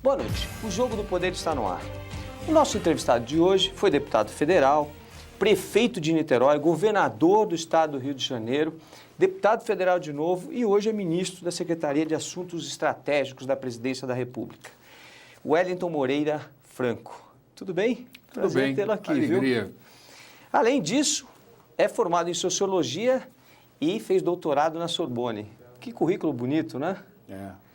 Boa noite. O Jogo do Poder está no ar. O nosso entrevistado de hoje foi deputado federal, prefeito de Niterói, governador do estado do Rio de Janeiro, deputado federal de novo e hoje é ministro da Secretaria de Assuntos Estratégicos da Presidência da República. Wellington Moreira Franco. Tudo bem? Tudo Prazer bem. tê-lo aqui, Alegria. viu? Além disso, é formado em Sociologia e fez doutorado na Sorbonne. Que currículo bonito, né? É.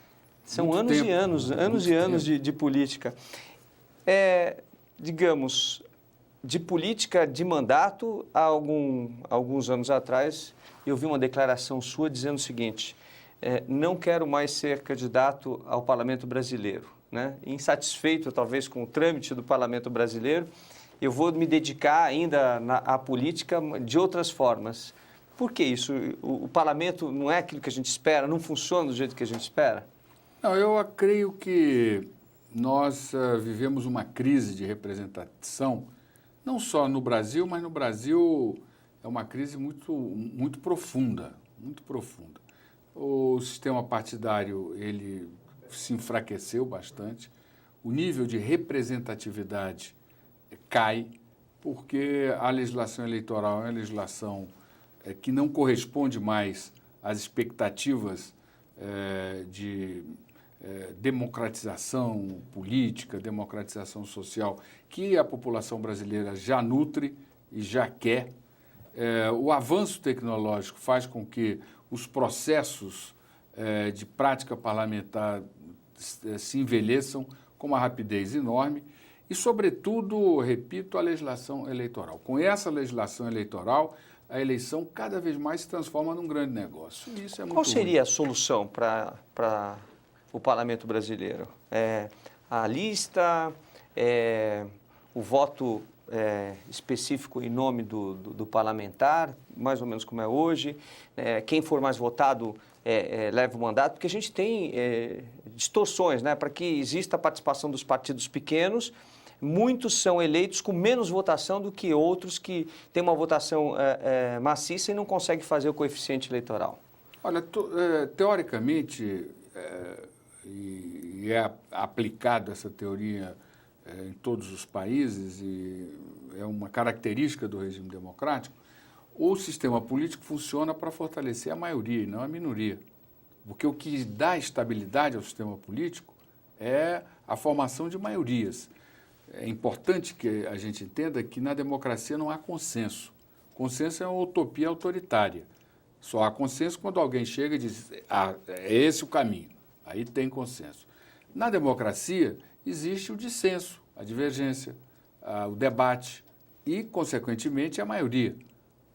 São Muito anos tempo, e anos, muito anos e anos tempo. de política. Digamos, de política de mandato, há alguns anos atrás, eu vi uma declaração sua dizendo o seguinte, não quero mais ser candidato ao Parlamento Brasileiro, né? Insatisfeito, talvez, com o trâmite do Parlamento Brasileiro, eu vou me dedicar ainda à política de outras formas. Por que isso? O parlamento não é aquilo que a gente espera, não funciona do jeito que a gente espera? Não, eu creio que nós vivemos uma crise de representação, não só no Brasil, mas no Brasil é uma crise muito profunda, muito profunda. O sistema partidário, ele se enfraqueceu bastante, o nível de representatividade cai, porque a legislação eleitoral é uma legislação que não corresponde mais às expectativas de democratização política, democratização social, que a população brasileira já nutre e já quer. O avanço tecnológico faz com que os processos de prática parlamentar se envelheçam com uma rapidez enorme e, sobretudo, repito, a legislação eleitoral. Com essa legislação eleitoral, a eleição cada vez mais se transforma num grande negócio. Isso é muito Qual seria ruim. a solução para o parlamento brasileiro? A lista, o voto específico em nome do parlamentar, mais ou menos como é hoje, quem for mais votado leva o mandato, porque a gente tem distorções, né? Para que exista a participação dos partidos pequenos, muitos são eleitos com menos votação do que outros que têm uma votação maciça e não conseguem fazer o coeficiente eleitoral. Olha, teoricamente, e é aplicado essa teoria em todos os países, e é uma característica do regime democrático, o sistema político funciona para fortalecer a maioria e não a minoria. Porque o que dá estabilidade ao sistema político é a formação de maiorias. É importante que a gente entenda que na democracia não há consenso. Consenso é uma utopia autoritária. Só há consenso quando alguém chega e diz, é esse o caminho. Aí tem consenso. Na democracia existe o dissenso, a divergência, o debate e, consequentemente, a maioria.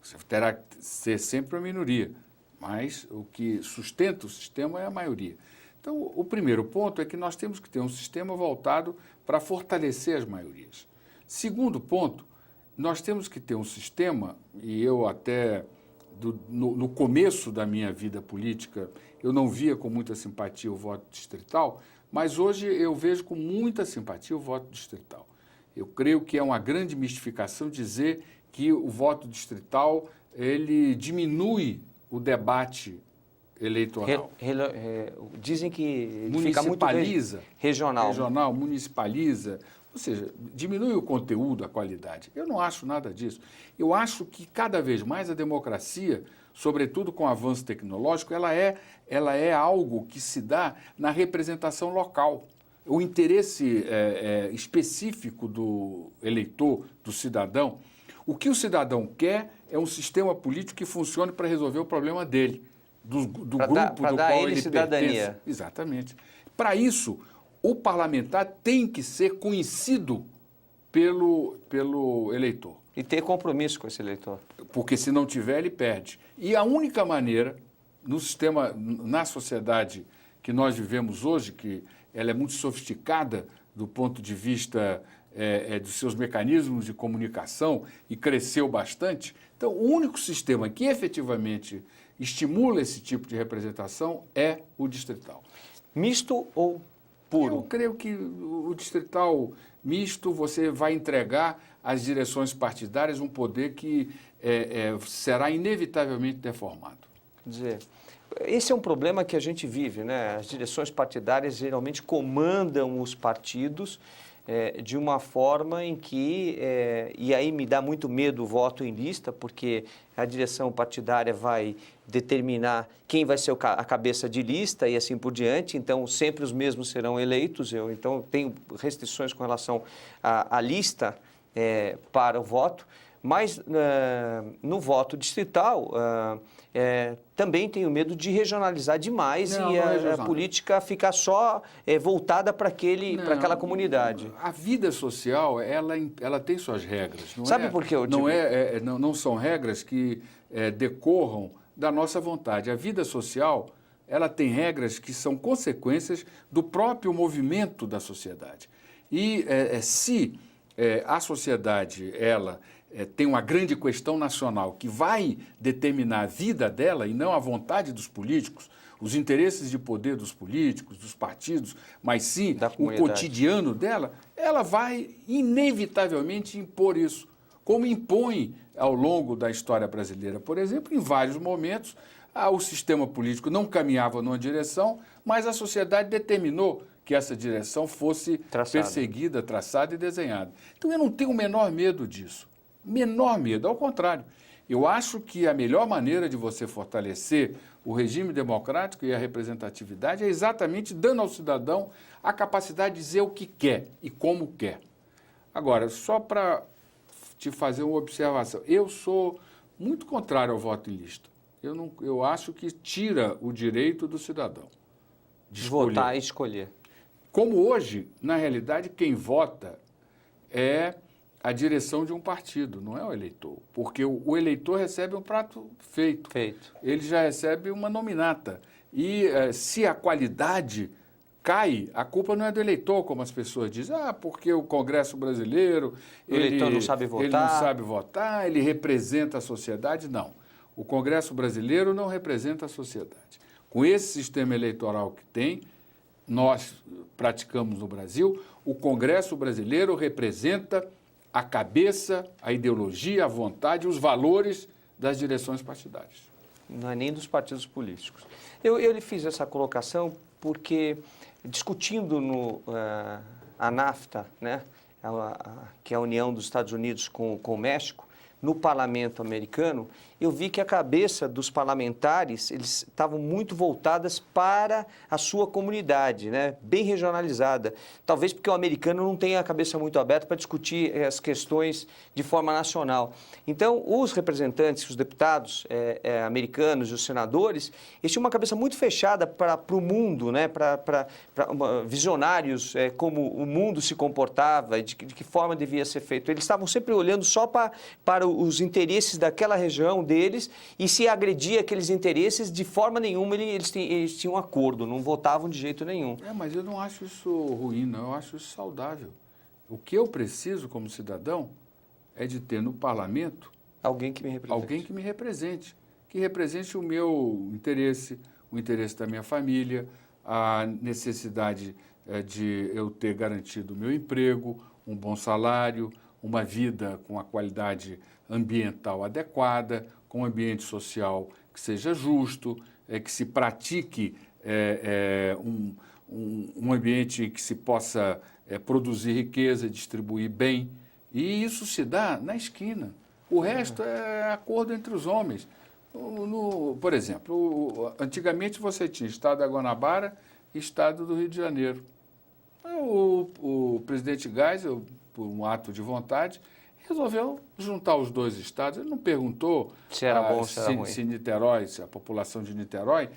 Você terá que ser sempre a minoria, mas o que sustenta o sistema é a maioria. Então, o primeiro ponto é que nós temos que ter um sistema voltado para fortalecer as maiorias. Segundo ponto, nós temos que ter um sistema, e eu até, no começo da minha vida política, eu não via com muita simpatia o voto distrital, mas hoje eu vejo com muita simpatia o voto distrital. Eu creio que é uma grande mistificação dizer que o voto distrital ele diminui o debate eleitoral. Dizem que ele fica muito regional, municipaliza, ou seja, diminui o conteúdo, a qualidade. Eu não acho nada disso. Eu acho que cada vez mais a democracia, sobretudo com o avanço tecnológico, ela é algo que se dá na representação local. O interesse específico do eleitor, do cidadão. O que o cidadão quer é um sistema político que funcione para resolver o problema dele, do grupo do qual ele pertence. Exatamente. Para isso, o parlamentar tem que ser conhecido pelo eleitor. E ter compromisso com esse eleitor. Porque se não tiver, ele perde. E a única maneira, no sistema, na sociedade que nós vivemos hoje, que ela é muito sofisticada do ponto de vista dos seus mecanismos de comunicação e cresceu bastante. Então, o único sistema que efetivamente estimula esse tipo de representação é o distrital. Misto ou puro? Eu creio que o distrital misto você vai entregar às direções partidárias um poder que será inevitavelmente deformado. Quer dizer, esse é um problema que a gente vive, né? As direções partidárias geralmente comandam os partidos de uma forma em que, e aí me dá muito medo o voto em lista, porque a direção partidária vai determinar quem vai ser a cabeça de lista e assim por diante, então sempre os mesmos serão eleitos. Eu então tenho restrições com relação à lista para o voto, mas no voto distrital também tenho medo de regionalizar demais e a política ficar só voltada para aquela comunidade. A vida social, ela tem suas regras. Sabe por que eu digo? Não são regras que decorram da nossa vontade. A vida social, ela tem regras que são consequências do próprio movimento da sociedade. E se a sociedade, ela tem uma grande questão nacional que vai determinar a vida dela e não a vontade dos políticos, os interesses de poder dos políticos, dos partidos, mas sim o cotidiano dela, ela vai inevitavelmente impor isso, como impõe ao longo da história brasileira. Por exemplo, em vários momentos, o sistema político não caminhava numa direção, mas a sociedade determinou que essa direção fosse perseguida, traçada e desenhada. Então, eu não tenho o menor medo disso. Menor medo, ao contrário. Eu acho que a melhor maneira de você fortalecer o regime democrático e a representatividade é exatamente dando ao cidadão a capacidade de dizer o que quer e como quer. Agora, só para te fazer uma observação, eu sou muito contrário ao voto em lista. Eu acho que tira o direito do cidadão de votar e escolher. Como hoje, na realidade, quem vota é a direção de um partido, não é o eleitor. Porque o eleitor recebe um prato feito. Ele já recebe uma nominata. E se a qualidade cai, a culpa não é do eleitor, como as pessoas dizem. Porque o Congresso brasileiro... O eleitor não sabe votar. Ele não sabe votar, ele representa a sociedade. Não. O Congresso brasileiro não representa a sociedade. Com esse sistema eleitoral que tem, nós praticamos no Brasil, o Congresso brasileiro representa a cabeça, a ideologia, a vontade, os valores das direções partidárias. Não é nem dos partidos políticos. Eu lhe fiz essa colocação porque, discutindo a NAFTA, né, que é a união dos Estados Unidos com o México, no parlamento americano, eu vi que a cabeça dos parlamentares, eles estavam muito voltadas para a sua comunidade, né? Bem regionalizada. Talvez porque o americano não tem a cabeça muito aberta para discutir as questões de forma nacional. Então, os representantes, os deputados americanos e os senadores, eles tinham uma cabeça muito fechada para o mundo, né? Para visionários, como o mundo se comportava, de que forma devia ser feito. Eles estavam sempre olhando só para os interesses daquela região deles, e se agredia aqueles interesses, de forma nenhuma eles tinham um acordo, não votavam de jeito nenhum. Mas eu não acho isso ruim, não. Eu acho isso saudável. O que eu preciso como cidadão é de ter no parlamento alguém que me represente. Que represente o meu interesse, o interesse da minha família, a necessidade de eu ter garantido o meu emprego, um bom salário, uma vida com a qualidade ambiental adequada, com um ambiente social que seja justo, que se pratique um ambiente em que se possa produzir riqueza, distribuir bem. E isso se dá na esquina. O resto é acordo entre os homens. Por exemplo, antigamente você tinha Estado da Guanabara e Estado do Rio de Janeiro. O presidente Geisel, por um ato de vontade, resolveu juntar os dois estados. Ele não perguntou se era bom ou se era ruim. Se Niterói, se a população de Niterói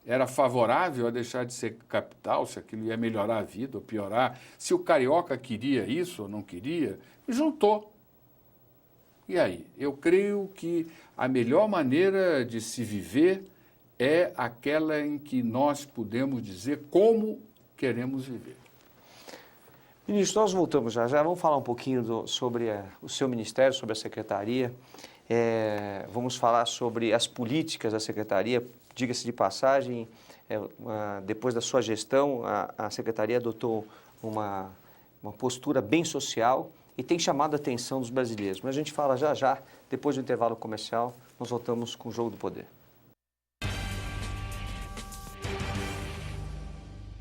era favorável a deixar de ser capital, se aquilo ia melhorar a vida ou piorar, se o carioca queria isso ou não queria, e juntou. E aí? Eu creio que a melhor maneira de se viver é aquela em que nós podemos dizer como queremos viver. Ministro, nós voltamos já. Vamos falar um pouquinho sobre o seu ministério, sobre a secretaria. Vamos falar sobre as políticas da secretaria. Diga-se de passagem, depois da sua gestão, a secretaria adotou uma postura bem social e tem chamado a atenção dos brasileiros. Mas a gente fala já, depois do intervalo comercial, nós voltamos com o Jogo do Poder.